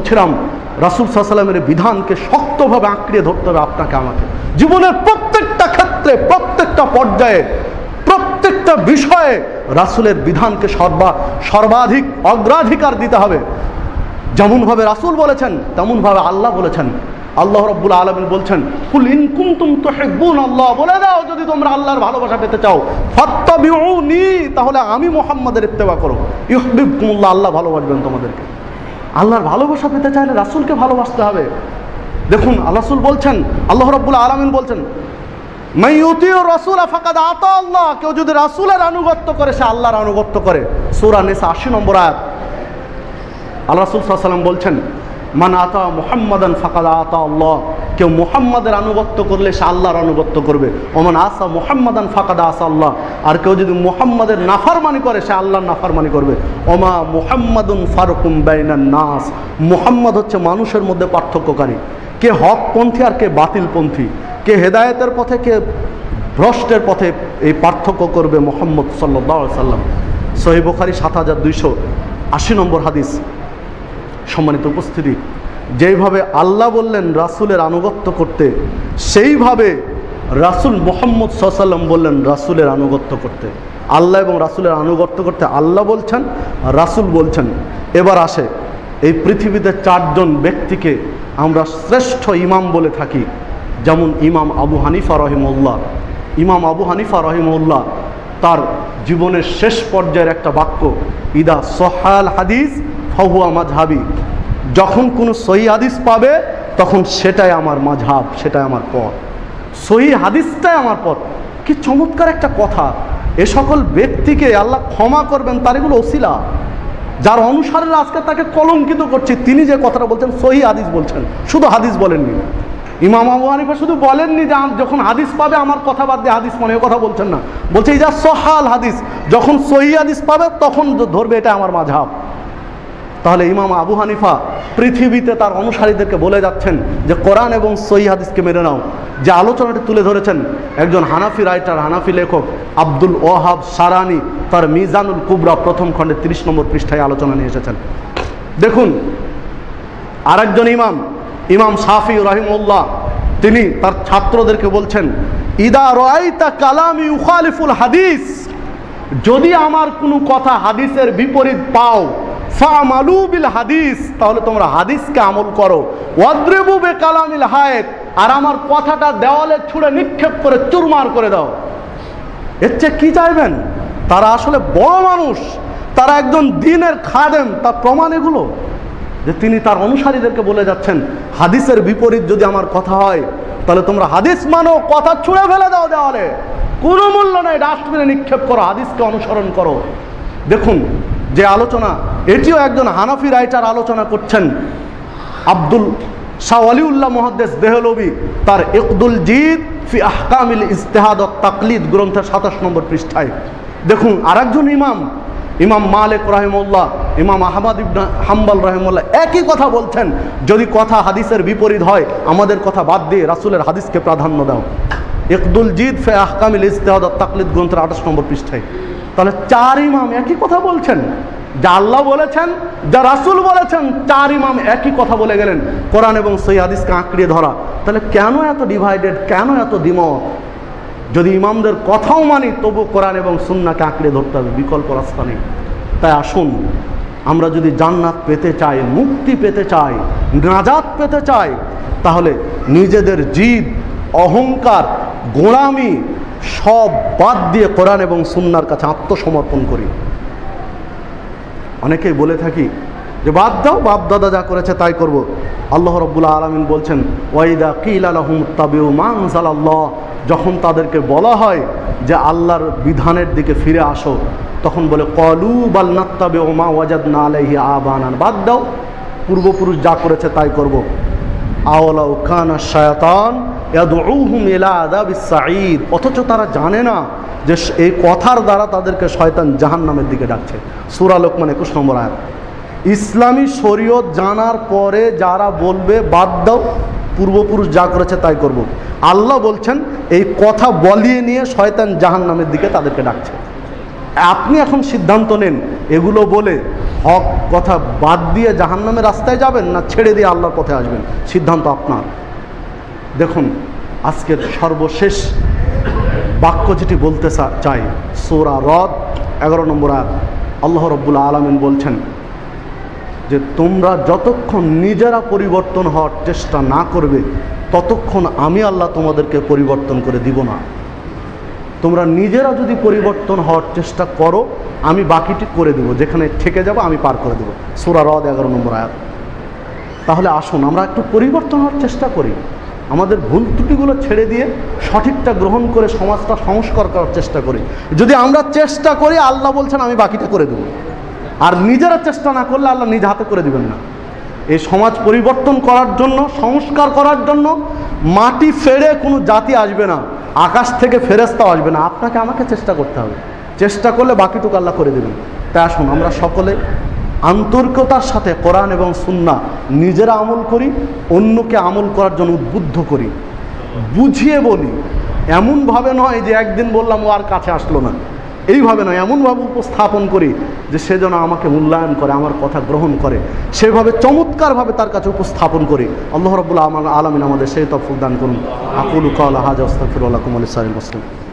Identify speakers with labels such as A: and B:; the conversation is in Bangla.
A: বলছিলাম রাসূল সাল্লাল্লাহু আলাইহি ওয়াসাল্লামের বিধানকে শক্তভাবে আঁকড়ে ধরতে হবে আপনাকে আমাকে। জীবনের প্রত্যেকটা ক্ষেত্রে, প্রত্যেকটা পর্যায়ে, প্রত্যেকটা বিষয়ে রাসূলের বিধানকে সর্বাধিক অগ্রাধিকার দিতে হবে। যেমনভাবে রাসূল বলেছেন তেমনভাবে আল্লাহ বলেছেন। আল্লাহ রাব্বুল আলামিন বলছেন, কুল ইন কুনতুম তুহিব্বুনাল্লাহ, বলে দাও যদি তোমরা আল্লাহর ভালোবাসা পেতে চাও, ফাত্তাবিউনি, তাহলে আমি মুহাম্মাদের ইত্তেবা করো, ইউহিব্বুকুমুল্লাহ, আল্লাহ ভালোবাসবেন তোমাদেরকে। আল্লাহর ভালোবাসা পেতে চাইলে রাসূলকে ভালোবাসতে হবে। দেখুন রাসূল বলছেন, আল্লাহ রাব্বুল আলামিন বলছেন, মান ইউতিউর রাসূলা ফাকাদ আতা আল্লাহ, কেউ যদি রাসূলের আনুগত্য করে সে আল্লাহর আনুগত্য করে। সূরা নিসা 80 নম্বর আয়াত। আল্লাহ রাসূল সাল্লাল্লাহু আলাইহি ওয়াসাল্লাম বলছেন, মান আতা মুহাম্মাদান ফাকাদ আতা আল্লাহ, কেউ মুহাম্মাদের আনুগত্য করলে সে আল্লাহর আনুগত্য করবে। ওমান আসা মুহাম্মাদান ফাকাদ আসা আল্লাহ, আর কেউ যদি মুহাম্মাদের নাফরমানি করে সে আল্লাহর নাফরমানি করবে। ওমা মুহাম্মাদুন ফারকুম বাইনান নাস, মুহাম্মদ হচ্ছে মানুষের মধ্যে পার্থক্যকারী, কে হকপন্থী আর কে বাতিলপন্থী, কে হেদায়েতের পথে কে ভ্রষ্টের পথে, এই পার্থক্য করবে মুহাম্মদ সাল্লাল্লাহু আলাইহি ওয়াসাল্লাম। সহিহ বুখারী 7280 নম্বর হাদিস। সম্মানিত উপস্থিতি, যেইভাবে আল্লাহ বললেন রাসূলের আনুগত্য করতে, সেইভাবে রাসূল মুহাম্মদ সাল্লাল্লাহু আলাইহি ওয়াসাল্লাম বললেন রাসূলের আনুগত্য করতে। আল্লাহ এবং রাসূলের আনুগত্য করতে আল্লাহ বলছেন, রাসূল বলছেন। এবার আসে, এই পৃথিবীতে 4 জন ব্যক্তিকে আমরা শ্রেষ্ঠ ইমাম বলে থাকি। যেমন ইমাম আবু হানিফা রহিমাহুল্লাহ। ইমাম আবু হানিফা রহিমাহুল্লাহ তার জীবনের শেষ পর্যায়ের একটা বাক্য, ইদা সহাল হাদিস ফাহুয়া মাযহাবি, যখন কোনো সহি হাদিস পাবে তখন সেটাই আমার মাযহাব, সেটাই আমার পথ, সহি হাদিসটাই আমার পথ। কি চমৎকার একটা কথা! এ সকল ব্যক্তিকে আল্লাহ ক্ষমা করবেন, তার এগুলো ওসিলা, যার অনুসারীরা আজকে তাকে কলঙ্কিত করছে। তিনি যে কথাটা বলছেন সহি হাদিস বলছেন, শুধু হাদিস বলেননি। ইমাম আবু হানিফা শুধু বলেননি যে যখন হাদিস পাবে আমার কথা বাদ দিয়ে হাদিস মনে, কথা বলছেন না, বলছে এই যা সহাল হাদিস, যখন সহি হাদিস পাবে তখন ধরবে এটা আমার মাযহাব। তাহলে ইমাম আবু হানিফা পৃথিবীতে তার অনুসারীদেরকে বলে যাচ্ছেন যে কোরআন এবং সহি হাদিসকে মেনে নাও। যে আলোচনাটি তুলে ধরেছেন একজন হানাফি রাইটার, হানাফি লেখক আব্দুল ওয়াহাব সারানি, তার মিজানুল কুবরা প্রথম খণ্ডে 30 নম্বর পৃষ্ঠায় আলোচনা নিয়ে এসেছেন। দেখুন আরেকজন ইমাম, ইমাম শাফি রাহিমাহুল্লাহ, তিনি তার ছাত্রদেরকে বলছেন, ইদা রাআইতা কালামি ইউখালিফুল হাদিস, যদি আমার কোনো কথা হাদিসের বিপরীত পাও, ফামালু বিল হাদিস, তাহলে তোমরা হাদিসকে আমল করো। ওয়াদরিবু বিকালামিল হায়েত, আর আমার কথাটা দেওয়ালে ছুঁড়ে নিক্ষেপ করে চুরমার করে দাও। এর চেয়ে কি চাইবেন? তারা আসলে বড় মানুষ, তারা একজন দ্বীনের খাদেম, তার প্রমাণ এগুলো যে তিনি তার অনুসারীদেরকে বলে যাচ্ছেন হাদিসের বিপরীত যদি আমার কথা হয় তাহলে তোমরা হাদিস মানো, কথা ছুঁড়ে ফেলে দাও দেওয়ালে, কোনো মূল্য নেই, ডাস্টবিনে নিক্ষেপ করো, হাদিসকে অনুসরণ করো। দেখুন যে আলোচনা, এটিও একজন হানাফি রাইটার আলোচনা করছেন, আব্দুল শাহ ওয়ালিউল্লাহ মুহাদ্দিস দেহলভী, তার ইকদুল জিদ ফি আহকামিল ইজতিহাদ ওয়াত তাকলিদ গ্রন্থের 27 নম্বর পৃষ্ঠায়। দেখুন আরেকজন ইমাম, ইমাম মালিক রাহিমাহুল্লাহ, ইমাম আহমদ ইবনে হাম্বল রাহিমাহুল্লাহ একই কথা বলছেন, যদি কথা হাদিসের বিপরীত হয় আমাদের কথা বাদ দিয়ে রাসূলের হাদিসকে প্রাধান্য দাও। ইকদুল জিদ ফি আহকামিল ইজতিহাদ ওয়াত তাকলিদ গ্রন্থের 28 নম্বর পৃষ্ঠায়। তাহলে 4 ইমাম একই কথা বলছেন, যা আল্লাহ বলেছেন, যা রাসূল বলেছেন, 4 ইমাম একই কথা বলে গেলেন, কোরআন এবং সহিহ হাদিসকে আঁকড়ে ধরা। তাহলে কেন এত ডিভাইডেড, কেন এত দ্বিমত? যদি ইমামদের কথাও মানি তবু কোরআন এবং সুন্নাহকে আঁকড়ে ধরতে হবে, বিকল্প রাস্তা নেই। তাই আসুন, আমরা যদি জান্নাত পেতে চাই, মুক্তি পেতে চাই, নাজাত পেতে চাই, তাহলে নিজেদের জিদ, অহংকার, গোলামি সব বাদ দিয়ে কোরআন এবং সুন্নাহর কাছে আত্মসমর্পণ করি। অনেকেই বলে থাকি যে বাদ দাও, বাপ দাদা যা করেছে তাই করব। আল্লাহ রাব্বুল আলামিন বলছেন, ওয়াইদা কিলা লাহুম তাবিউ মা আনজালাল্লাহ, যখন তাদেরকে বলা হয় যে আল্লাহর বিধানের দিকে ফিরে আসো, তখন বলে ক্বালু বাল নাত্তাবিউ মা ওয়াজাদনা আলাইহি আবানা, বাদ দাও, পূর্বপুরুষ যা করেছে তাই করব। আওয়ালাউ কানা শায়াতান ইয়াদউহুম ইলা আযাবিস সাঈদ, অথচ তারা জানে না যে এই কথার দ্বারা তাদেরকে শয়তান জাহান্নামের দিকে ডাকছে। সূরা লোকমান 21 নম্বর আয়াত। ইসলামী শরীয়ত জানার পরে যারা বলবে বাদ দাও, পূর্বপুরুষ যা করেছে তাই করব, আল্লাহ বলছেন এই কথা বলিয়ে নিয়ে শয়তান জাহান্নামের দিকে তাদেরকে ডাকছে। আপনি এখন সিদ্ধান্ত নেন এগুলো বলে হক কথা বাদ দিয়ে জাহান্নামের রাস্তায় যাবেন, না ছেড়ে দিয়ে আল্লাহর পথে আসবেন, সিদ্ধান্ত আপনার। দেখুন আজকের সর্বশেষ বাক্য যেটি বলতে চাই, সূরা রদ 11 নম্বর আয়াত, আল্লাহ রাব্বুল আলামিন বলছেন যে তোমরা যতক্ষণ নিজেরা পরিবর্তন হওয়ার চেষ্টা না করবে ততক্ষণ আমি আল্লাহ তোমাদেরকে পরিবর্তন করে দিব না। তোমরা নিজেরা যদি পরিবর্তন হওয়ার চেষ্টা করো আমি বাকিটি করে দেব, যেখানে ঠেকে যাব আমি পার করে দেব। সূরা রদ 11 নম্বর আয়াত। তাহলে আসুন আমরা একটু পরিবর্তন হওয়ার চেষ্টা করি, আমাদের ভুল ত্রুটিগুলো ছেড়ে দিয়ে সঠিকটা গ্রহণ করে সমাজটা সংস্কার করার চেষ্টা করি। যদি আমরা চেষ্টা করি আল্লাহ বলছেন আমি বাকিটা করে দেব, আর নিজেরা চেষ্টা না করলে আল্লাহ নিজ হাতে করে দিবেন না। এই সমাজ পরিবর্তন করার জন্য, সংস্কার করার জন্য মাটি ফেড়ে কোনো জাতি আসবে না, আকাশ থেকে ফেরেশতাও আসবে না, আপনাকে আমাকে চেষ্টা করতে হবে। চেষ্টা করলে বাকিটুকু আল্লাহ করে দেবেন। তাই আসুন আমরা সকলে আন্তরিকতার সাথে কোরআন এবং সুন্নাহ নিজেরা আমল করি, অন্যকে আমল করার জন্য উদ্বুদ্ধ করি, বুঝিয়ে বলি। এমনভাবে নয় যে একদিন বললাম ও আর কাছে আসলো না, এইভাবে নয়, এমনভাবে উপস্থাপন করি যে সে যেন আমাকে মূল্যায়ন করে, আমার কথা গ্রহণ করে, সেভাবে চমৎকারভাবে তার কাছে উপস্থাপন করি। আল্লাহ রাব্বুল আলামিন আমাদের সেই তৌফিক দান করুন। আকুলু কাওলা হাযা আস্তাগফিরুল্লাহ লাকুম ওয়া লিসাইরিল মুসলিমিন।